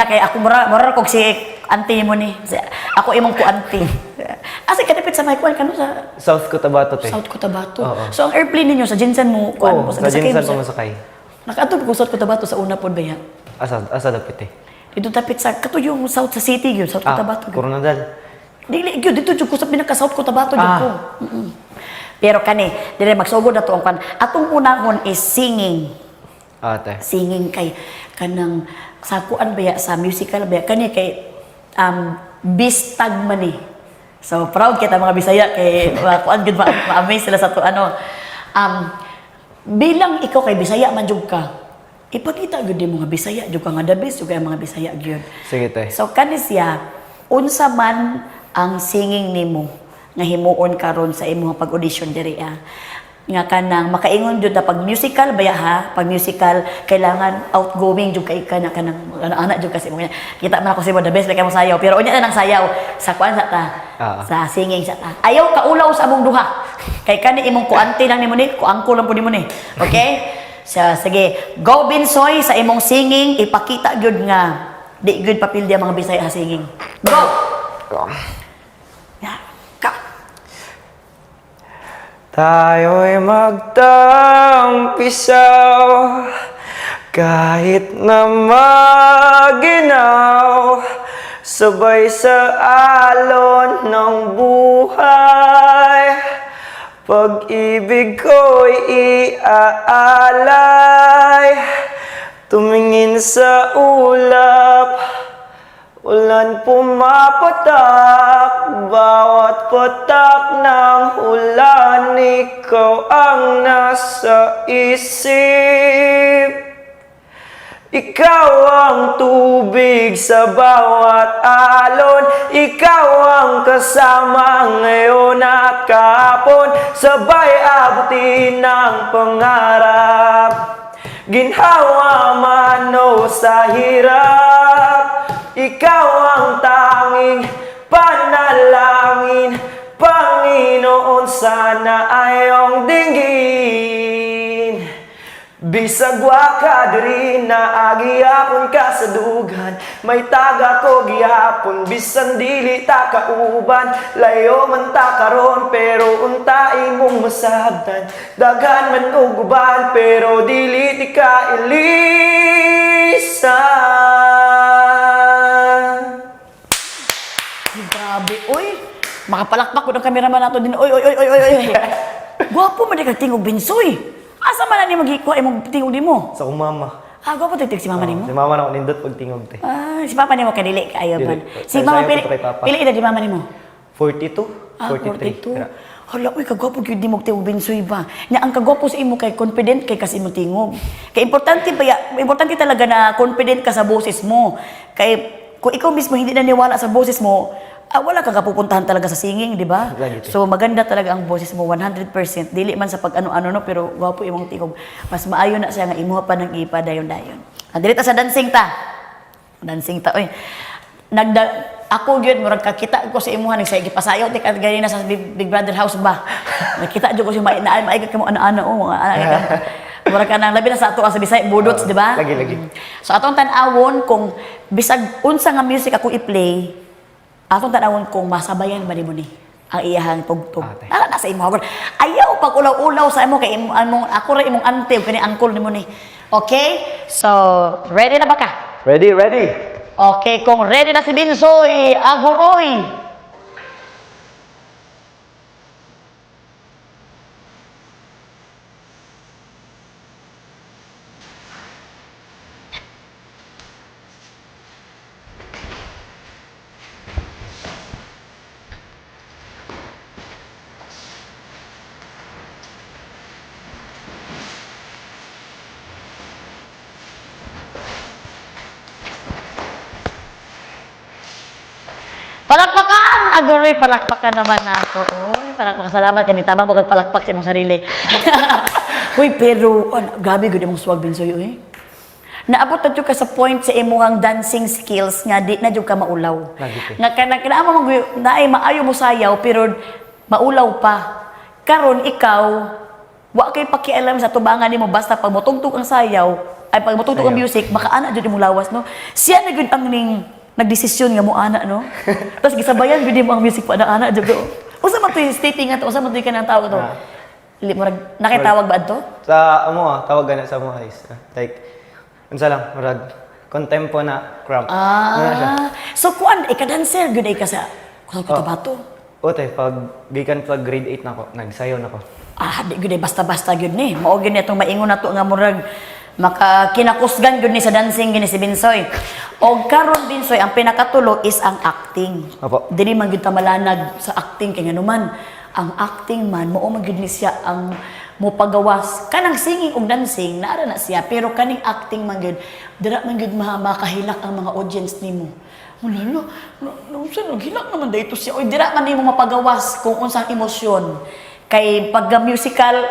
na kay ako mura kog si auntie mo ni. Ako imong ko auntie. Asa kadipit sa Mike kanu sa South Cotabato, te. South Cotabato. Oo. So ang airplane ninyo sa Jinsan mo kuan mo Sa Jinsan pa masakay. Nakatog ko South Cotabato sa una pod ba ya? Asa dapit, te? Dito tapit sa kato yung South sa city gyud, South Cotabato. Coronadal. Dili gyud dito jud ko sa pinaka South Cotabato jud ko. Pero kani, dire magsugod na to ang kan. Atong unahon is singing. Te. Singing kay kanang sa kuan baya sa musical baya kani kay Bistag man ni. So proud kita mga Bisaya kay kuan gud ma-amaze sila sa to ano. Bilang ikaw kay Bisaya man jud ka. Ipakita gud mo nga Bisaya jud ka nga the best jud kay mga Bisaya gyud. Sige, te. So kani siya unsa man ang singing nimo nga himuon karon sa imong pag-audition diri nga kanang makaingon jud na pag musical baya ha, pag musical kailangan outgoing jud kay kanang ana jud kasi mo kita man ako si mo the best like mo sayaw pero unya na nang sayaw sa kuan sa ta sa singing sa ta ayaw kaulaw sa among duha kay kani imong kuanti lang nimo ni kuangko lang po nimo ni okay so sige go Binsoy sa imong singing ipakita gyud nga di gyud papildi ang mga Bisaya sa singing go Tayo'y magtampisaw kahit na maginaw sabay sa alon ng buhay pag-ibig ko'y iaalay tumingin sa ulap ulan pumapatak, bawat patak ng ulan, ikaw ang nasa isip. Ikaw ang tubig sa bawat alon, ikaw ang kasama ngayon at kahapon, sabay abutin ng pangarap. Ginhawa man o sa hirap, ikaw ang tanging panalangin, Panginoon sana ayong dinggin. Bisag wa ka diri na agihapon ka sa dugan, may taga ko gihapon bisan dili ta kauban, layo man ta karon pero unta imong masabtan, daghan man og uban pero dili ti ka ilisan. Grabe, oy. Makapalakpak ko ng kameraman nato din. Oy. Gwapo man di kag tingog Binsoy. Asa man ni magikuha imong tingog nimo? Sa kong mama. Gwapo titig si mama nimo. Si mama na ko nindot pag tingog, te. Si papa nimo kadili kaayo man. Si Sayo mama ko to kay Papa. pili edad di mama nimo? 42? 42. Hala, uy, kagwapo gyud nimo tingog Binsoy ba? Nya ang kagwapo sa imo kay confident kay kasi imo tingog. Kay importante talaga na confident ka sa boses mo. Kay kung ikaw mismo hindi naniwala sa boses mo, wala kang kapupuntahan talaga sa singing, di ba? So maganda talaga ang boses mo 100%. Dili man sa pag ano-ano no, pero gwapo imong tingog. Mas maayo na siya nga imuha pa ng ipa dayon-dayon. Dili ta sa dancing ta. Dancing ta oy. Ako gyud murag kakita ko sa imuha ning sa gipasayaw ti gani na sa Big Brother house ba. Nakita jud ko si maigat ka mo ano-ano mga murag ka nang labi na sa ato sa Bisaya budots, di ba? Lagi. So atong tan-awon kung bisag unsa nga music ako i-play, atong tanawon kung masabayan ba nimo ni ang iyahang tugtog. Nala na sa imo. Ayaw pag ulaw-ulaw sa imo kay among ako ra imong auntie kani uncle nimo ni. Okay? So, ready na ba ka? Ready. Okay, kung ready na si Binsoy, aguroy. Palakpakan! Agoy, palakpakan naman ako. Uy, palakpakan. Salamat ka ni Tama mo palakpak sa imong sarili. Uy, pero, gabi gud imong swag Binsoy, uy. Naabot na ka sa point sa imong dancing skills nga di na jud ka maulaw. Nga kanang naay maayo mo sayaw pero maulaw pa. Karon ikaw wa kay pakialam sa tubangan nimo basta pag motugtog ang sayaw ay pag matuto ang Sayaw. music, baka ana jud imong lawas no. Siya na gud ang ning nagdesisyon nga mo ana no. Tapos gisabayan gud mo ang music pa ana jud ko. Usa man to yung stating nga to, usa man to yung kanang tawag to. Ah. Nakitawag ba adto? Sa tawag na sa mo guys. Like unsa lang murag contempo na crump. Ano siya? So kuan ika-dancer gud ay ka sa bato. Ote, pag gikan pag grade 8 na ako, nagsayaw na ako. Di gud ay basta-basta gud ni. Mao gid ni itong maingon nato nga murag makakinakusgan gud ni sa dancing gini si Binsoy. Og karon Binsoy ang pinakatulo is ang acting. Opo. Dili man gyud ta malanag sa acting kay nganuman ang acting man mao man gyud ni siya ang mopagawas kanang singing ug dancing naara na siya pero kaning acting man gyud dira man gyud makahilak ang mga audience nimo. Wala unsa naghilak naman dayto siya oy dira man nimo mapagawas kung unsang emosyon. Kay pag musical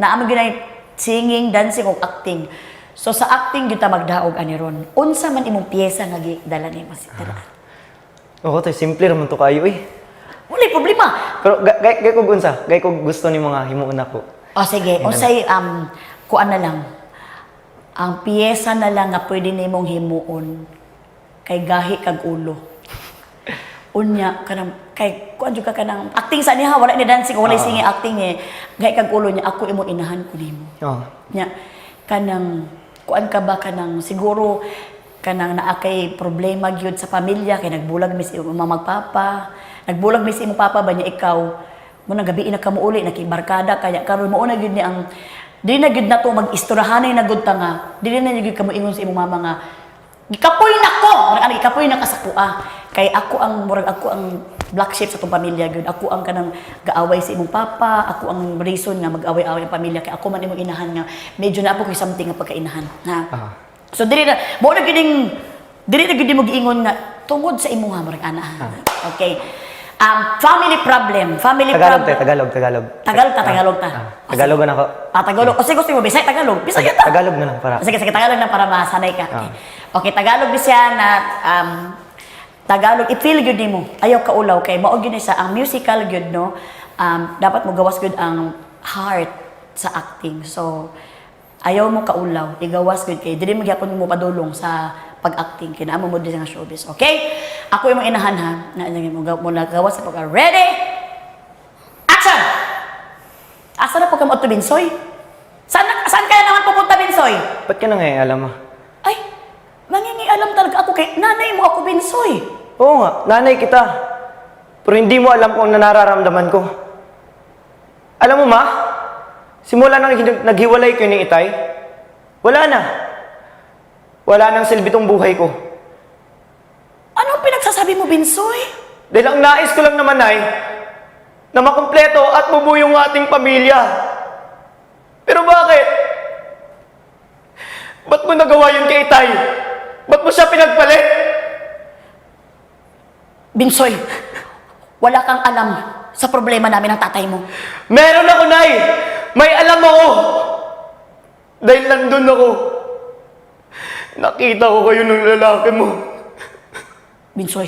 naa man gyud ay singing, dancing ug acting. So sa acting gyud ta magdaog ani ron. Unsa man imong piyesa nga gidala nimo si dira? Oo, to simple ra man to kayo eh. Wala problema. Pero gay ko unsa, gay ko gusto ni mga himuon ako. O sige, unsay kuan na lang. Ang piyesa na lang nga pwede nimong himuon kay gahi kag ulo. Unya kanang kay kuan jud ka kanang acting sa niya wala ni dancing wala singing acting eh. Gahi kag ulo niya ako imo inahan ko nimo. Oo. Nya kanang kuan ka ba kanang siguro kanang naa kay problema gyud sa pamilya kay nagbulag mi si imong magpapa. Nagbulag mi si imong papa ba niya ikaw mo nang gabi na kamo uli nakibarkada kaya karon mo na gyud ni ang dili na gyud nato mag-istoryahanay na gud ta nga dili na gyud kamo ingon sa imong mama nga gikapoy nako ano gikapoy na kasakua kay ako ang murag ako ang black sheep sa tong pamilya gyud ako ang kanang gaaway sa imong papa ako ang reason nga mag-away-away ang pamilya kay ako man imong inahan nga medyo na ako kay something nga pagkainahan ha so dili na mo na gyud mo giingon nga tungod sa imong murag ana okay. Family problem. Tagalog ta. Tagalog ta. Tagalogan ako. Tagalog. O sige, gusto mo, Bisaya, Tagalog. Bisaya ta. Tagalog na lang para. Sige, Tagalog na para masanay ka. Okay, Tagalog Bisaya na Tagalog, i-feel good mo. Ayaw ka ulaw kay mao gyud sa ang musical good no. Dapat mo gawas good ang heart sa acting. So ayaw mo kaulaw, igawas good kay dili mo gyapon mo padulong sa pag-acting kinaamo mo din nga showbiz. Okay? Ako imong inahan ha. Na mo nagawas sa pag ready? Action. Asa na po ka mo Binsoy? Saan kaya naman pupunta Binsoy? Ba't ka alam mo? Ay, mangingialam talaga ako kay nanay mo ako Binsoy. Oo nga, nanay kita. Pero hindi mo alam kung ano nararamdaman ko. Alam mo ma, simula nang naghiwalay ko ni Itay, wala na. Wala nang silbi tong buhay ko. Anong pinagsasabi mo Binsoy? Dahil ang nais ko lang naman ay na makumpleto at mabuo yung ating pamilya. Pero bakit? Ba't mo nagawa yun kay Itay? Ba't mo siya pinagpalit? Binsoy, wala kang alam sa problema namin ng tatay mo. Meron ako, Nay! May alam ako! Dahil nandun ako. Nakita ko kayo ng lalaki mo. Binsoy,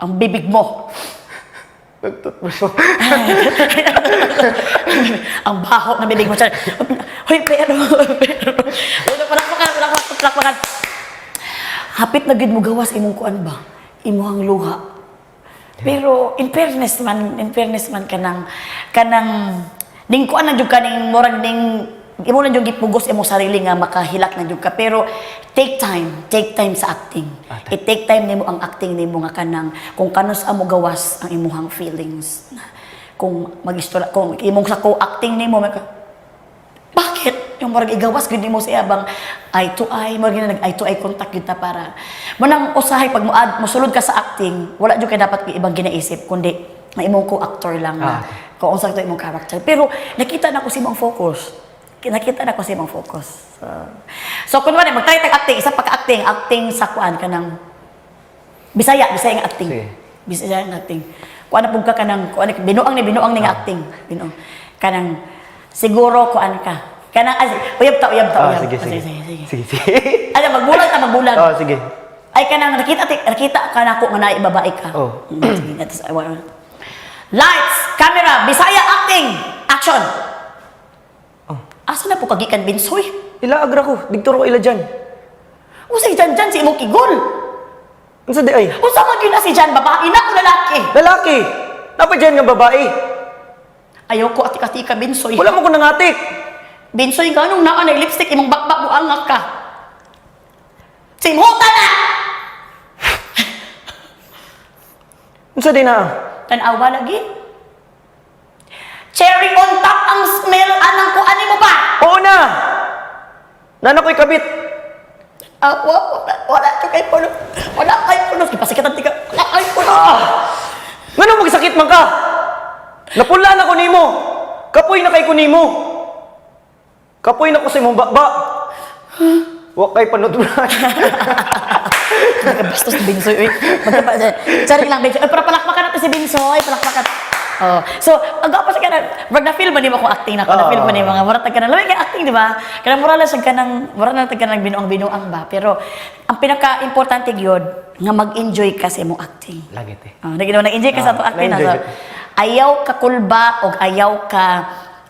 ang bibig mo. Nagtutbrush ako. Ang baho na bibig mo. Hoy, pero. Palakpakan. Hapit na gid mo gawas imong kuan ba? Imuhang luha. Pero in fairness man kanang ning kuan na jud kaning murag ning imo lang jud gipugos imong sarili nga makahilak na jud ka pero take time sa acting. I-take time nimo ang acting nimo nga kanang kung kanus amo gawas ang imuhang feelings. Kung magistorya kung imong sa co-acting nimo bakit yung murag igawas gud nimo sa abang eye to eye murag na nag eye to eye contact gyud ta para manang usahay pag mosulod ka sa acting wala jud kay dapat ibang ginaisip kundi na imong co-actor lang na kung unsa to imong character pero nakita na ko si imong focus. So kunwari magtry tag acting, isa pagka-acting, acting sa kuan kanang Bisaya nga acting. Sige. Bisaya nga acting. Kuan na pug ka kanang kuan binuang ni nga acting. Binuang. Kanang siguro kuan ka. Kanang uyab ta. Sige. Ano magbulag. Oh, sige. Ay kanang nakita ka na ko nga naay babae ka. Oh. Sige, lights, camera, Bisaya acting. Action. Asa na po kagikan Binsoy? Ilaagra ko, digturo ila dyan. Usay dyan si imong kigol. Ano sa di ay? Usa man yun na si Jan, babae na o lalaki. Lalaki! Dapat dyan nga babae. Ayaw ko ati-ati ka, Binsoy. Wala mo ko nangatik. Binsoy, ganong naa na lipstick, imong bakbak mo angak ka. Simhuta na! Ano sa di na? Tanawa lagi. Cherry on top ang smell, anang ko, ani mo ba? Oo na! Nana ko'y kabit. Wala ka kay puno. Wala kay puno. Ipasikat ka. Wala kay puno. Ngano magsakit man ka? Napula na ko nimo. Kapoy na kay ko nimo. Kapoy na ko sa imong bakba. Wa kay panutulan. Bastos si Binsoy. Sorry lang, Binsoy. Pero palakpakan natin si Binsoy. Palakpakan. Oh. So, agapas ka na, na-feel ba ni mo kung acting na ko? Na-feel ba ni mga muratag ka na, lamig ka acting, di ba? Kaya mura lang ka ng binuang-binuang ba? Pero, ang pinaka-importante yun, nga mag-enjoy ka sa imong acting. Lagi te. Oh, nag-enjoy ka sa itong acting na. na-enjoy So, ayaw ka kulba o ayaw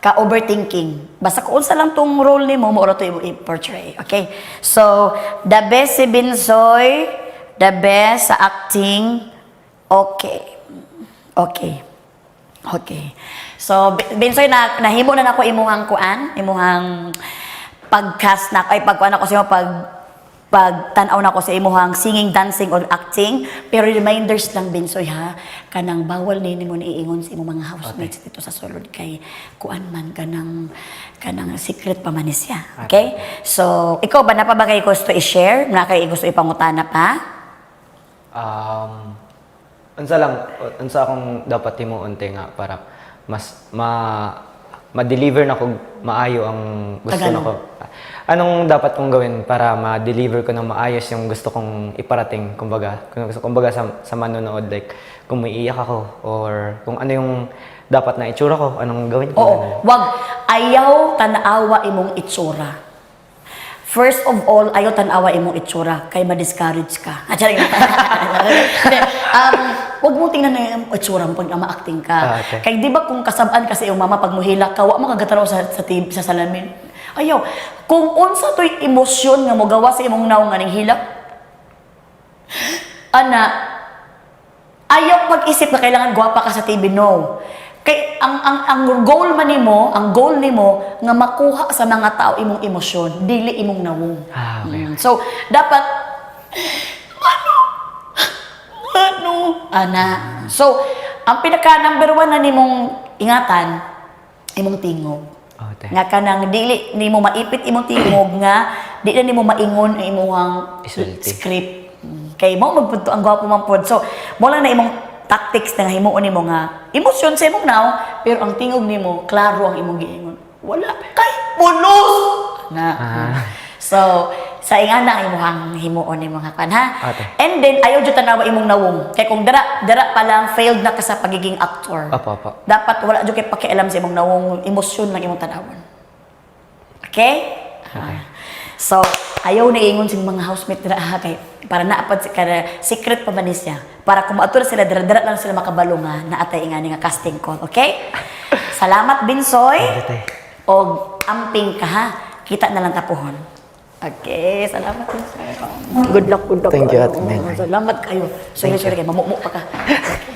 ka overthinking. Basta kung unsa lang tong role ni mo, mo to i-portray. Okay? So, the best si Binsoy, the best sa acting, okay. Okay. Okay. So, Binsoy, nahimo na nako imuhang kuan, imuhang pagcast na, ay pagkuan ako sa imo, pagtanaw na ko sa imuhang singing, dancing, or acting. Pero reminders lang, Binsoy, ha? Kanang bawal ni mo niingon sa imong mga housemates dito sa sulod kay kuan man, kanang secret pa man ni siya. Okay? So, ikaw ba, napabagay gusto i-share? Na kay gusto ipangutana pa? Unsa akong dapat himuon te nga para mas ma-deliver na ko maayo ang gusto Tagalog. nako. Anong dapat kong gawin para ma-deliver ko ng maayos yung gusto kong iparating, kumbaga sa manonood, like kung may iyak ako or kung ano yung dapat na itsura ko, anong gawin ko? Oo. Wag. Ayaw tanawa imong itsura. First of all, ayaw tanawa imong itsura kay ma-discourage ka. Charing lang. Wag mo tingnan na yung itsura mo pag ma-acting ka. Okay. Kay di ba kung kasabaan ka sa iyong mama pag muhila ka, wa mo kagatanaw sa salamin. Ayaw. Kung unsa to'y emosyon nga mo gawa sa imong naong nga ning hila, ana, ayaw pag-isip na kailangan gwapa ka sa TV, no. Kay ang goal man nimo, ang goal nimo nga makuha sa mga tao imong emosyon, dili imong nawong. Okay. So dapat ano ana. So ang pinaka number 1 na nimong ingatan imong tingog. Okay. Nga kanang dili nimo maipit imong tingog nga di na nimo maingon ang imong Isulti. script. Kay mo magpunto ang gwapo man pod. So mo lang na imong tactics na himuon nimo nga emosyon sa imong now, pero ang tingog nimo klaro ang imong giingon. Wala kay pulos na. So sa ingana ang imong himuon nimo nga kan ha. Okay. And then ayaw jud tanawa imong nawong. Kay kung dara pa lang failed na ka sa pagiging actor. Apo. Dapat wala jud kay pakialam sa imong nawong, emosyon lang imong tanawon. Okay? So, ayaw na ingon sa mga housemate dira ha kay para naapad kada secret pa man ni siya. Para kung maato sila dira lang sila makabalo nga naatay nga nga casting call, okay? Salamat Binsoy. Og amping ka ha. Kita na lang tapuhon. Okay, salamat Binsoy. Good luck. Thank you, Ate Mel. Salamat kayo. Sorry, mamukmuk pa ka. Okay.